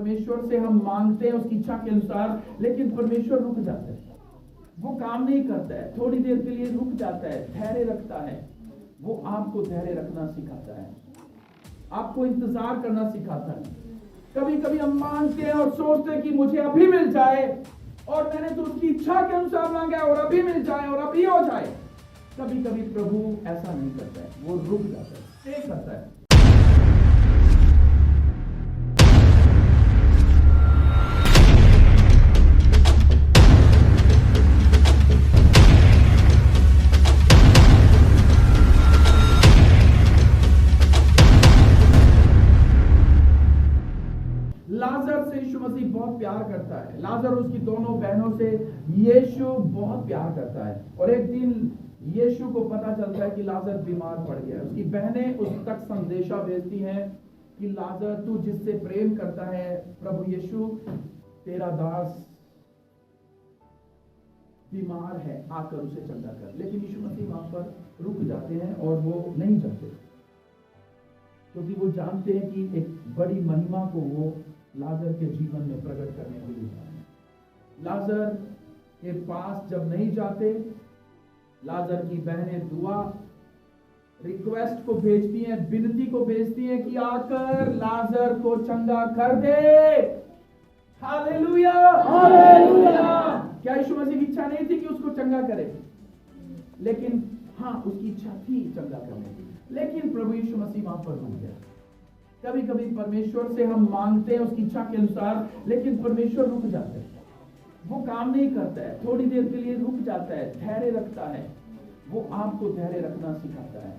परमेश्वर से हम मांगते हैं उसकी इच्छा के अनुसार, लेकिन परमेश्वर रुक जाता है, वो काम नहीं करता है, थोड़ी देर के लिए रुक जाता है, धैर्य रखता है। वो आपको धैर्य रखना सिखाता है, आपको इंतजार करना सिखाता है। कभी कभी हम मांगते हैं और सोचते हैं कि मुझे अभी मिल जाए, और मैंने तो उसकी इच्छा के अनुसार मांगा है, और अभी मिल जाए और अभी हो जाए। कभी कभी प्रभु ऐसा नहीं करता है, वो रुक जाता है, स्टे करता है। लाजर से यीशु मसीह बहुत प्यार करता है। लाजर उसकी दोनों बहनों से यीशु बहुत प्यार करता है। और एक दिन यीशु को पता चलता है कि लाजर बीमार पड़ गया है। उसकी बहनें उस तक संदेशा भेजती हैं कि लाजर, तू जिससे प्रेम करता है, प्रभु यीशु तेरा दास बीमार है, आकर उसे चंगा कर। लेकिन यीशु मसीह वहां पर रुक जाते हैं और वो नहीं जाते, क्योंकि वो जानते हैं कि एक बड़ी महिमा को वो लाजर के जीवन में प्रकट करने के लिए जा रहे हैं। लाजर के पास जब नहीं जाते, लाजर की बहनें दुआ रिक्वेस्ट को भेजती हैं, विनती को भेजती हैं कि आकर लाजर को चंगा कर दे। Hallelujah, hallelujah. क्या यीशु मसीह की इच्छा नहीं थी कि उसको चंगा करे? लेकिन हाँ, उसकी इच्छा थी चंगा करने की, लेकिन प्रभु यीशु मसीह वहां पर रुक गया। कभी कभी परमेश्वर से हम मांगते हैं उसकी इच्छा के अनुसार, लेकिन परमेश्वर रुक जाता है, वो काम नहीं करता है, थोड़ी देर के लिए रुक जाता है, धैर्य रखता है। वो आपको धैर्य रखना सिखाता है,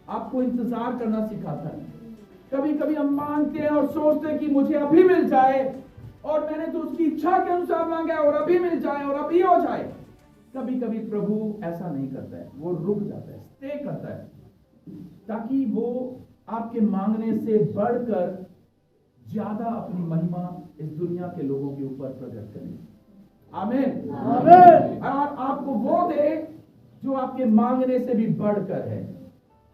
आपको इंतजार करना सिखाता है। कभी कभी हम मांगते हैं और सोचते हैं कि मुझे अभी मिल जाए, और मैंने तो उसकी इच्छा के अनुसार मांगा है, और अभी मिल जाए और अभी हो जाए। कभी कभी प्रभु ऐसा नहीं करता है, वो रुक जाता है, स्टे करता है, ताकि वो आपके मांगने से बढ़कर ज्यादा अपनी महिमा इस दुनिया के लोगों के ऊपर प्रकट करें। आमीन, आमीन। और आपको वो दे जो आपके मांगने से भी बढ़कर है।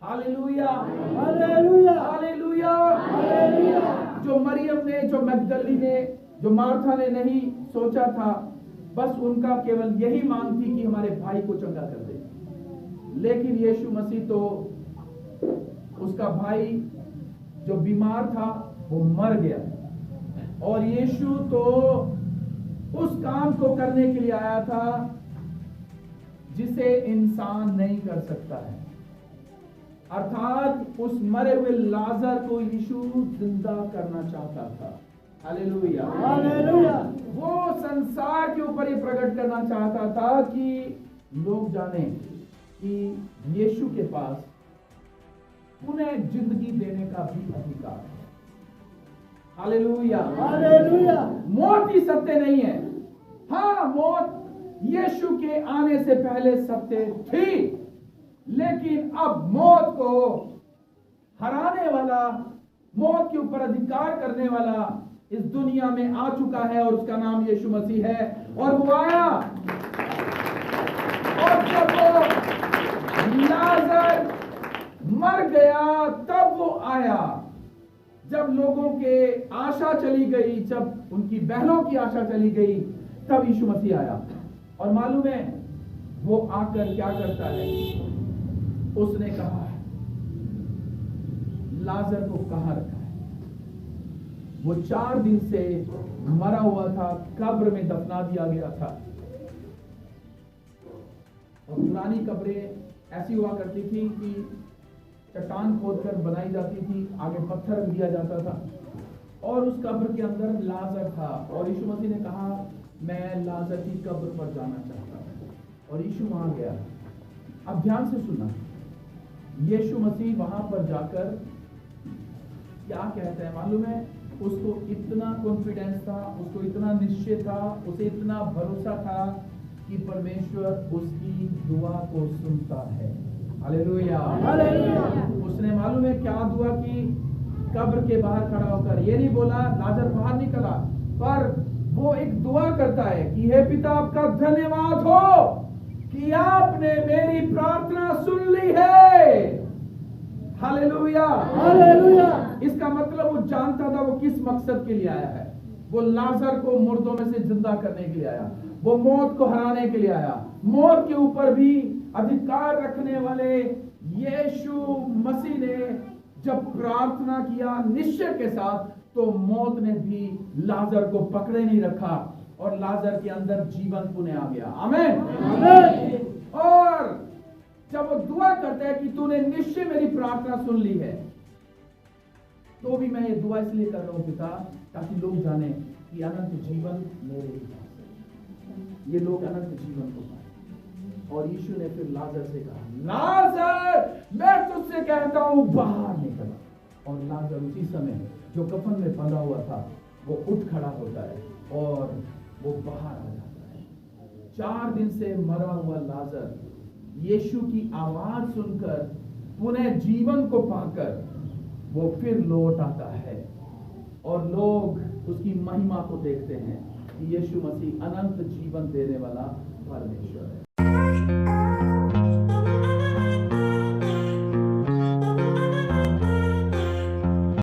Hallelujah, hallelujah, hallelujah, hallelujah. जो मरियम ने, जो मगदली ने, जो मार्था ने नहीं सोचा था, बस उनका केवल यही मांग थी कि हमारे भाई को चंगा कर दे। लेकिन यीशु मसीह तो, उसका भाई जो बीमार था वो मर गया, और यीशु तो उस काम को करने के लिए आया था जिसे इंसान नहीं कर सकता है। अर्थात उस मरे हुए लाजर को यीशु जिंदा करना चाहता था। Hallelujah, hallelujah. वो संसार के ऊपर ये प्रकट करना चाहता था कि लोग जाने कि यीशु के पास पुनः जिंदगी देने का भी अधिकार है। Hallelujah, hallelujah. मौत ही सत्य नहीं है। हाँ, मौत यीशु के आने से पहले सत्य थी, लेकिन अब मौत को हराने वाला, मौत के ऊपर अधिकार करने वाला इस दुनिया में आ चुका है, और उसका नाम यीशु मसीह है। और वो आया, और जब वो लाजर मर गया तब वो आया। जब लोगों के आशा चली गई, जब उनकी बहनों की आशा चली गई, तब यीशु मसीह आया। और मालूम है वो आकर क्या करता है? उसने कहा, लाजर को कहां रखा है? वो 4 दिन से मरा हुआ था, कब्र में दफना दिया गया था। और पुरानी कब्रें ऐसी हुआ करती थी कि चट्टान खोदकर बनाई जाती थी, आगे पत्थर रख दिया जाता था, और उस कब्र के अंदर लाजर था। और यीशु मसीह ने कहा, मैं लाजर की कब्र पर जाना चाहता हूं, और यीशु वहां गया। अब ध्यान से सुनना, यीशु मसीह वहां पर जाकर क्या कहता है मालूम है? उसको इतना कॉन्फिडेंस था, उसको इतना निश्चय था, उसे इतना भरोसा था कि परमेश्वर उसकी दुआ को सुनता है। Hallelujah, hallelujah. उसने मालूम है क्या दुआ की? कब्र के बाहर खड़ा होकर ये नहीं बोला लाजर बाहर निकला, पर वो एक दुआ करता है कि हे पिता, आपका धन्यवाद हो कि आपने मेरी प्रार्थना सुन ली है। Hallelujah, hallelujah. इसका मतलब वो जानता था वो किस मकसद के लिए आया है। वो लाजर को मुर्दों में से जिंदा करने के लिए आया, वो मौत को हराने के लिए आया। मौत के ऊपर भी अधिकार रखने वाले यीशु मसीह ने जब प्रार्थना किया निश्चय के साथ, तो मौत ने भी लाजर को पकड़े नहीं रखा और लाजर के अंदर जीवन पुनः आ गया। आमीन, आमीन। और जब वो दुआ करते हैं कि तूने निश्चय मेरी प्रार्थना सुन ली है, तो भी मैं ये दुआ इसलिए कर रहा हूं पिता, ताकि लोग जाने कि अनंत जीवन मेरे ही पास है। ये लोग अनंत जीवन को पाए। और यीशु ने फिर लाजर से कहा, लाजर मैं तुझसे कहता हूं बाहर निकल। और लाजर उसी समय जो कफन में बंधा हुआ था वो उठ खड़ा होता है और वो बाहर आ जाता है। 4 दिन से मरा हुआ लाजर यीशु की आवाज सुनकर पुनः जीवन को पाकर वो फिर लौट आता है और लोग उसकी महिमा को देखते हैं कि यीशु मसीह अनंत जीवन देने वाला परमेश्वर है।